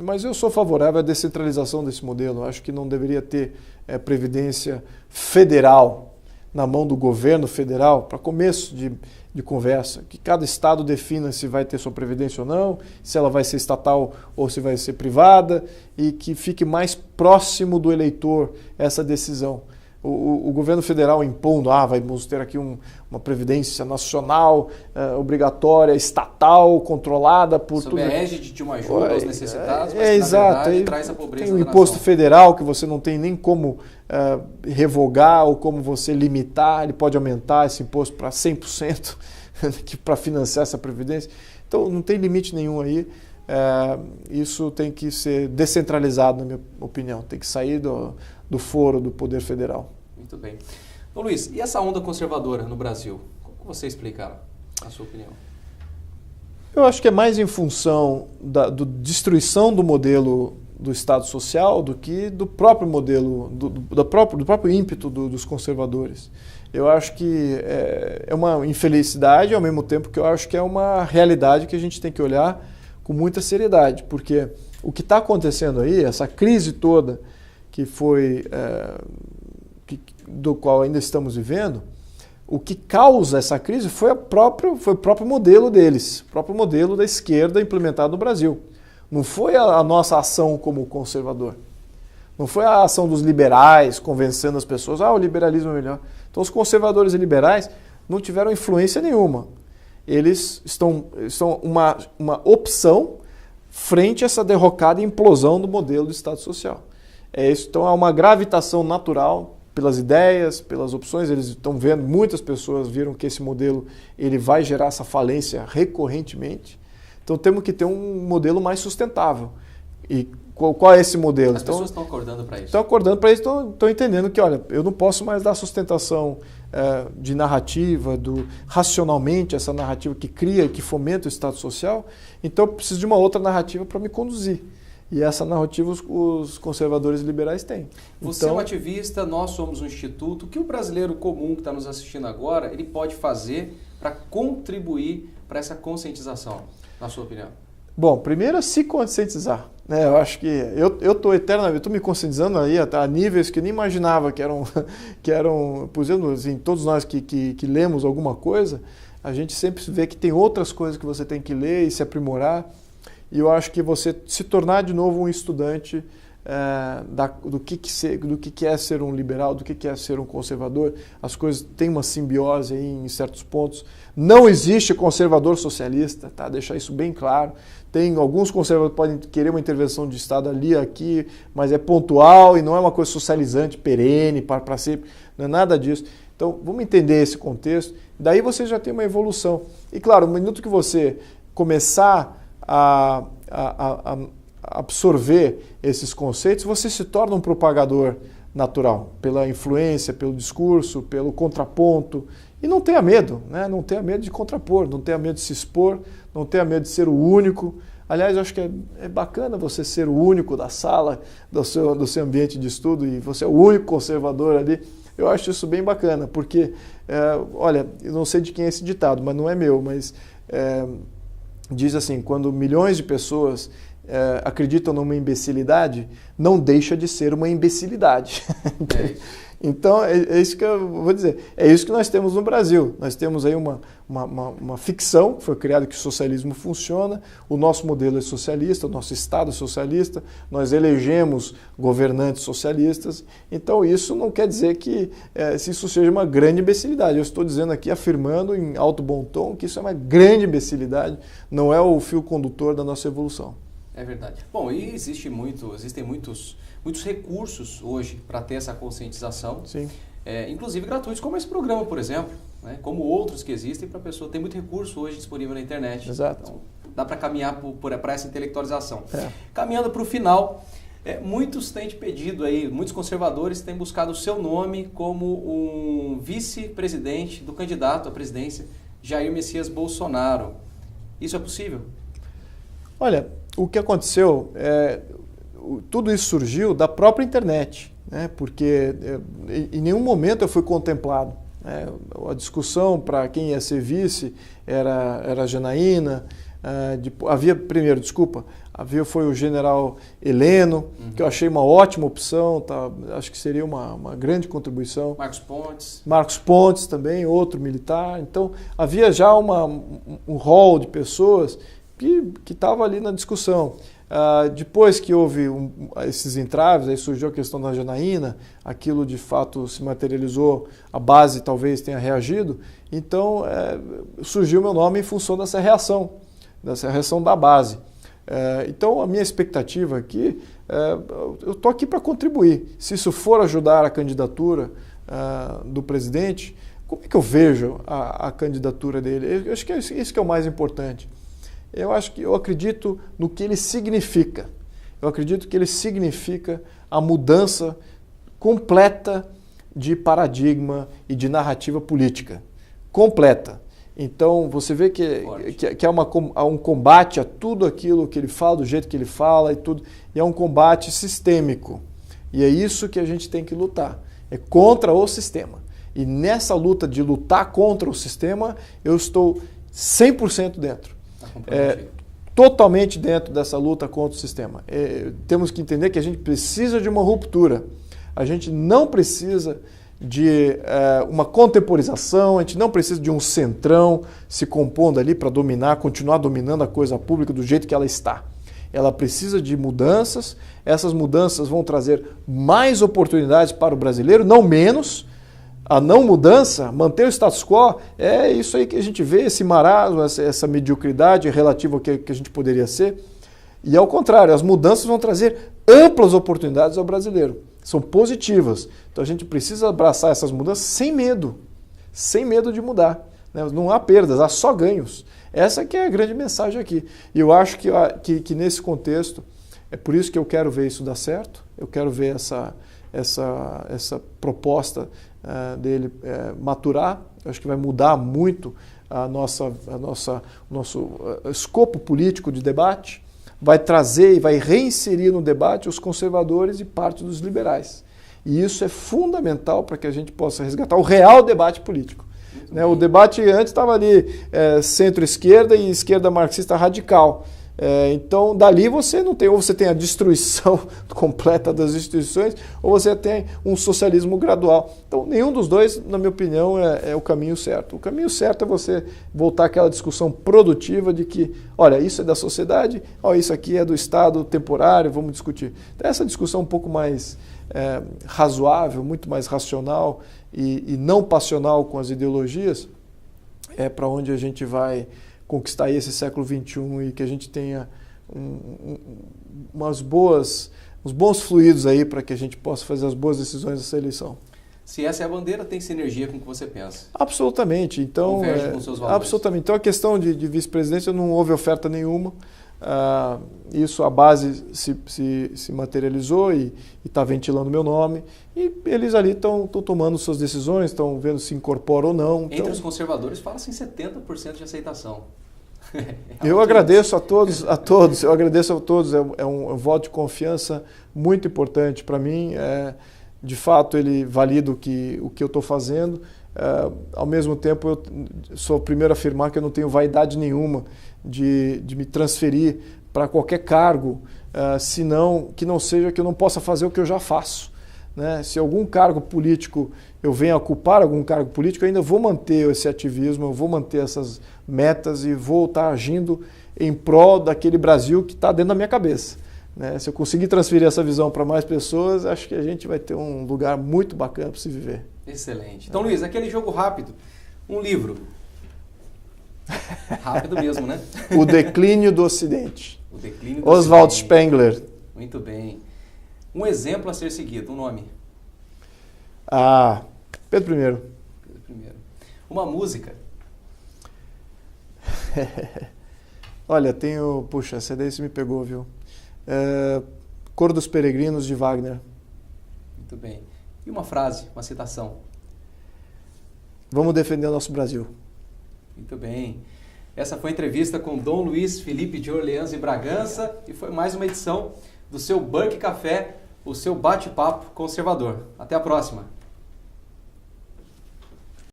mas eu sou favorável à descentralização desse modelo. Eu acho que não deveria ter previdência federal na mão do governo federal, para começo de conversa, que cada estado defina se vai ter sua previdência ou não, se ela vai ser estatal ou se vai ser privada, e que fique mais próximo do eleitor essa decisão. O governo federal impondo, vamos ter aqui uma previdência nacional, obrigatória, estatal, controlada por sob tudo. Sob a égide de uma ajuda aos necessitados, mas exato. Na verdade traz a pobreza tem o da imposto nação. federal que você não tem nem como revogar ou como você limitar, ele pode aumentar esse imposto para 100% para financiar essa previdência. Então não tem limite nenhum aí. Isso tem que ser descentralizado, na minha opinião, tem que sair do foro do Poder Federal. Muito bem. Então, Luiz, e essa onda conservadora no Brasil? Como você explica, na sua opinião? Eu acho que é mais em função da destruição do modelo do Estado Social do que do próprio modelo, do próprio ímpeto dos conservadores. Eu acho que é uma infelicidade, ao mesmo tempo que eu acho que é uma realidade que a gente tem que olhar com muita seriedade, porque o que está acontecendo aí, essa crise toda que foi do qual ainda estamos vivendo, o que causa essa crise foi o próprio modelo deles, o próprio modelo da esquerda implementado no Brasil. Não foi a nossa ação como conservador. Não foi a ação dos liberais convencendo as pessoas, o liberalismo é melhor. Então os conservadores e liberais não tiveram influência nenhuma. Eles estão uma opção frente a essa derrocada e implosão do modelo do Estado Social. Então há uma gravitação natural pelas ideias, pelas opções. Eles estão vendo, muitas pessoas viram que esse modelo ele vai gerar essa falência recorrentemente. Então temos que ter um modelo mais sustentável. E qual é esse modelo? As pessoas estão acordando para isso. Estão acordando para isso, estão entendendo que, eu não posso mais dar sustentação de narrativa, racionalmente, essa narrativa que cria e que fomenta o Estado Social, então eu preciso de uma outra narrativa para me conduzir. E essa narrativa os conservadores e liberais têm. Você é um ativista, nós somos um instituto. O que o brasileiro comum que está nos assistindo agora, ele pode fazer para contribuir para essa conscientização, na sua opinião? Bom, primeiro é se conscientizar. Eu acho que eu estou me conscientizando aí a níveis que eu nem imaginava que eram, por exemplo, assim, todos nós que lemos alguma coisa, a gente sempre vê que tem outras coisas que você tem que ler e se aprimorar. E eu acho que você se tornar de novo um estudante do que é ser um liberal, do que é ser um conservador. As coisas têm uma simbiose aí em certos pontos. Não existe conservador socialista, tá? Deixar isso bem claro. Tem alguns conservadores que podem querer uma intervenção de Estado ali, aqui, mas é pontual e não é uma coisa socializante, perene, para sempre. Não é nada disso. Então, vamos entender esse contexto. Daí você já tem uma evolução. E claro, no minuto que você começar a absorver esses conceitos, você se torna um propagador natural, pela influência, pelo discurso, pelo contraponto. E não tenha medo, né? Não tenha medo de contrapor, não tenha medo de se expor, não tenha medo de ser o único. Aliás, eu acho que é bacana você ser o único da sala, do seu ambiente de estudo, e você é o único conservador ali. Eu acho isso bem bacana, porque, olha, eu não sei de quem é esse ditado, mas não é meu, mas diz assim, quando milhões de pessoas acreditam numa imbecilidade, não deixa de ser uma imbecilidade. Então, é isso que eu vou dizer. É isso que nós temos no Brasil. Nós temos aí uma ficção que foi criada que o socialismo funciona, o nosso modelo é socialista, o nosso Estado é socialista, nós elegemos governantes socialistas. Então, isso não quer dizer que isso seja uma grande imbecilidade. Eu estou dizendo aqui, afirmando em alto bom tom, que isso é uma grande imbecilidade, não é o fio condutor da nossa evolução. É verdade. Bom, e existem muitos recursos hoje para ter essa conscientização, Sim. Inclusive gratuitos, como esse programa, por exemplo, né? Como outros que existem para a pessoa. Tem muito recurso hoje disponível na internet. Exato. Então, dá para caminhar para essa intelectualização. Caminhando para o final, muitos têm te pedido aí, muitos conservadores têm buscado o seu nome como um vice-presidente do candidato à presidência, Jair Messias Bolsonaro. Isso é possível? Olha, o que aconteceu, tudo isso surgiu da própria internet, né? Porque em nenhum momento eu fui contemplado. A discussão para quem ia ser vice era Janaína, foi o general Heleno, que eu achei uma ótima opção, acho que seria uma grande contribuição. Marcos Pontes também, outro militar. Então, havia já um rol de pessoas que estava ali na discussão. Depois que houve esses entraves, aí surgiu a questão da Janaína, aquilo de fato se materializou, a base talvez tenha reagido, então surgiu meu nome em função dessa reação da base. Então a minha expectativa aqui, eu estou aqui para contribuir. Se isso for ajudar a candidatura do presidente, como é que eu vejo a candidatura dele? Eu acho que isso que é o mais importante. Eu acredito no que ele significa. Eu acredito que ele significa a mudança completa de paradigma e de narrativa política. Completa. Então, você vê que há um combate a tudo aquilo que ele fala, do jeito que ele fala e tudo, e é um combate sistêmico. E é isso que a gente tem que lutar. É contra o sistema. E nessa luta de lutar contra o sistema, eu estou 100% dentro. Totalmente dentro dessa luta contra o sistema. Temos que entender que a gente precisa de uma ruptura. A gente não precisa de uma contemporização, a gente não precisa de um centrão se compondo ali para continuar dominando a coisa pública do jeito que ela está. Ela precisa de mudanças, essas mudanças vão trazer mais oportunidades para o brasileiro, não menos. A não mudança, manter o status quo, é isso aí que a gente vê, esse marasmo, essa mediocridade relativa ao que a gente poderia ser. E ao contrário, as mudanças vão trazer amplas oportunidades ao brasileiro. São positivas. Então a gente precisa abraçar essas mudanças sem medo de mudar. Né? Não há perdas, há só ganhos. Essa que é a grande mensagem aqui. E eu acho que nesse contexto, é por isso que eu quero ver isso dar certo, eu quero ver essa proposta dele maturar. Eu acho que vai mudar muito o nosso escopo político de debate, vai trazer e vai reinserir no debate os conservadores e parte dos liberais. E isso é fundamental para que a gente possa resgatar o real debate político. Né? O debate antes estava ali centro-esquerda e esquerda marxista radical. Então, dali você não tem, ou você tem a destruição completa das instituições, ou você tem um socialismo gradual. Então, nenhum dos dois, na minha opinião, é o caminho certo. O caminho certo é você voltar àquela discussão produtiva de que, olha, isso é da sociedade, isso aqui é do Estado temporário, vamos discutir. Então, essa discussão um pouco mais razoável, muito mais racional e não passional com as ideologias, é para onde a gente vai conquistar esse século XXI e que a gente tenha uns bons fluidos aí para que a gente possa fazer as boas decisões dessa eleição. Se essa é a bandeira, tem sinergia com o que você pensa. Absolutamente. Então, converge com seus valores. Absolutamente. Então, a questão de vice-presidência não houve oferta nenhuma. Isso, a base se materializou e está ventilando meu nome. E eles ali estão tomando suas decisões, estão vendo se incorpora ou não. Entre os conservadores, fala-se em 70% de aceitação. Eu agradeço a todos. Eu agradeço a todos. É um voto de confiança muito importante para mim. de fato ele valida o que eu estou fazendo. Ao mesmo tempo, eu sou o primeiro a afirmar que eu não tenho vaidade nenhuma de me transferir para qualquer cargo, senão que não seja que eu não possa fazer o que eu já faço. Né? Se algum cargo político eu venho a ocupar algum cargo político, eu ainda vou manter esse ativismo, eu vou manter essas metas e vou estar agindo em prol daquele Brasil que está dentro da minha cabeça. Né? Se eu conseguir transferir essa visão para mais pessoas, acho que a gente vai ter um lugar muito bacana para se viver. Excelente. Então, Luiz, aquele jogo rápido, um livro. Rápido mesmo, né? O Declínio do Ocidente. O Declínio do Oswald Ocidente. Spengler. Muito bem. Um exemplo a ser seguido, um nome. Pedro I. Pedro I. Uma música. Olha, tenho... Puxa, essa daí você me pegou, viu? Cor dos Peregrinos, de Wagner. Muito bem. E uma frase, uma citação. Vamos defender o nosso Brasil. Muito bem. Essa foi a entrevista com Dom Luiz Felipe de Orleans e Bragança e foi mais uma edição do seu Burke Café, o seu bate-papo conservador. Até a próxima.